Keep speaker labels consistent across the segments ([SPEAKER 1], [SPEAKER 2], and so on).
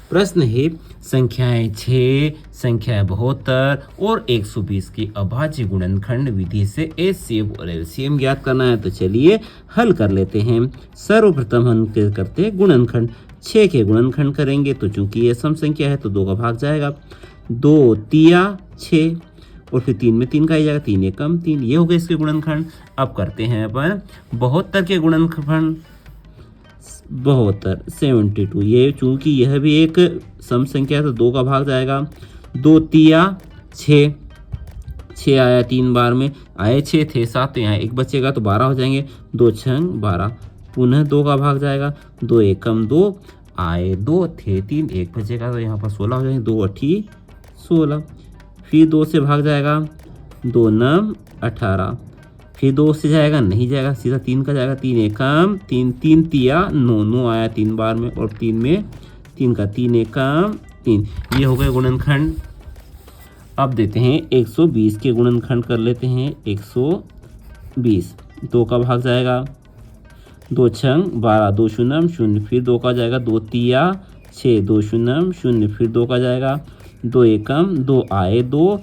[SPEAKER 1] प्रश्न है संख्याएं 6, संख्या 72 और 120 की अभाज्य गुणनखंड विधि से एचसीएफ और एलसीएम ज्ञात करना है। तो चलिए हल कर लेते हैं। सर्वप्रथम हम करते हैं गुणनखंड। 6 के गुणनखंड करेंगे तो चूंकि ये सम संख्या है तो 2 का भाग जाएगा, 2 तिया 6 और फिर 3 में 3 का ही जाएगा, 3 एकम 3। ये हो गए इसके गुणनखंड। अब करते हैं अपन 72 के गुणनखंड। 72 72, ये चूंकि यह भी एक सम संख्या है तो 2 का भाग जाएगा, 2 तिया 6 आया 3 बार में, आए 6 थे 7 तो यहाँ 1 बचेगा तो 12 हो जाएंगे, 2 छंग 12, पुनः 2 का भाग जाएगा, 2 एकम 2 आए 2 थे 3 1 बचेगा तो यहाँ पर 16 हो जाएंगे, 2 अठी 16, फिर 2 से भाग जाएगा, 2 नम 18, फिर 2 से जाएगा नहीं जाएगा, सीधा 3 का जाएगा, 3 एकम 3 3 तिया 9 9 आया 3 बार में और 3 में 3 का 3 एकम 3। ये हो गए गुणनखंड। अब देते हैं 120 के गुणनखंड कर लेते हैं। 120 2 का भाग जाएगा, 2 छंग 12, 2 शून्यम 0, फिर 2 का जाएगा, 2 तिया 6, 2 शून्यम 0, फिर 2 का जाएगा, 2 एकम 2 आए 2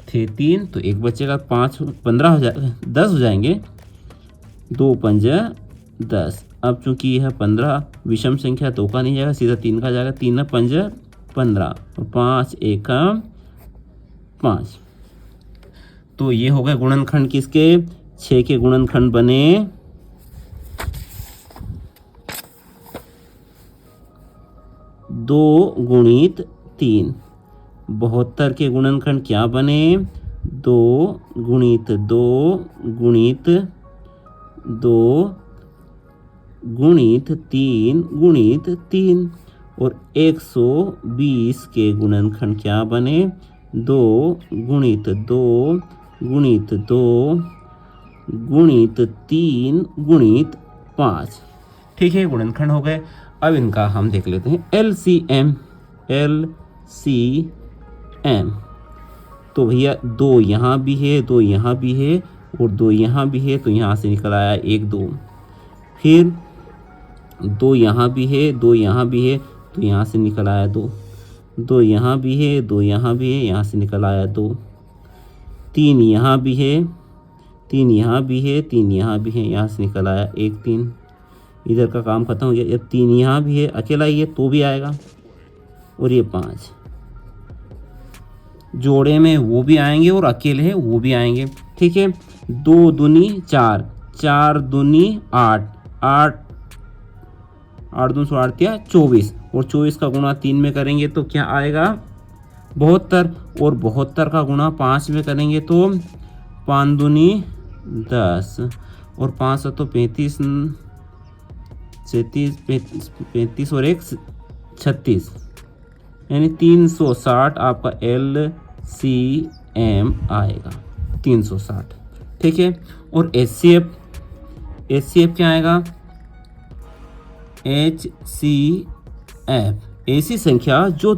[SPEAKER 1] थे 3 तो 1 बचेगा, 5 15 हो जाएगा, 10 हो जाएंगे, 2 पंज 10। अब चूंकि यह 15 विषम संख्या 2 का नहीं जाएगा, सीधा 3 का जाएगा, 3 पंज 15 और 5 एकम 5। तो ये हो गए गुणनखंड किसके? 6 के गुणनखंड बने 2 गुणित 3। 72 के गुणनखंड क्या बने? 2 गुणित 2 गुणित 2 गुणित 3 गुणित 3। और 120 के गुणनखंड क्या बने? 2 गुणित 2 गुणित 2 गुणित 3 गुणित 5। ठीक है, गुणनखंड हो गए। अब इनका हम देख लेते हैं एलसीएम। एलसीएम तो भैया 2 यहाँ भी है, 2 यहाँ भी है और 2 यहाँ भी है, तो यहाँ से निकल आया 1 2। फिर 2 यहाँ भी है, 2 यहाँ भी है, तो यहाँ से निकल आया 2। 2 यहाँ भी है, 2 यहाँ भी है, यहाँ से निकल आया 2। 3 यहाँ भी है, 3 यहाँ भी है, 3 यहाँ भी है, यहाँ से निकल आया 1 3। इधर का काम खत्म हो गया। अब 3 यहाँ भी है, अकेला ही है तो भी आएगा। और ये 5 जोड़े में वो भी आएंगे और अकेले हैं वो भी आएंगे। ठीक है, 2 दूनी 4, 4 दूनी 8, 8 8 दूनी 8 या 24 और 24 का गुणा 3 में करेंगे तो क्या आएगा? 72। और 72 का गुणा 5 में करेंगे तो 5 दूनी 10 और 5 तो 35 35 और 1 36 यानी 360 आपका LCM आएगा 360। ठीक है, और HCF क्या आएगा? HCF ऐसी संख्या जो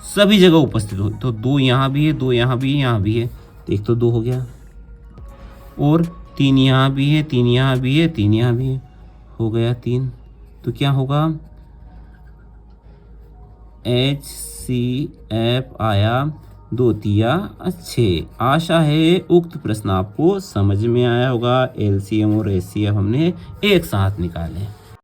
[SPEAKER 1] सभी जगह उपस्थित हो। तो 2 यहाँ भी है, 2 यहाँ भी है, यहाँ भी है, तो एक तो 2 हो गया। और 3 यहाँ भी है, 3 यहाँ भी है, 3 यहाँ भी है, हो गया 3। तो क्या होगा? HCF आया 2 तिया 6। आशा है उक्त प्रश्न आपको समझ में आया होगा। LCM और HCF हमने एक साथ निकाले।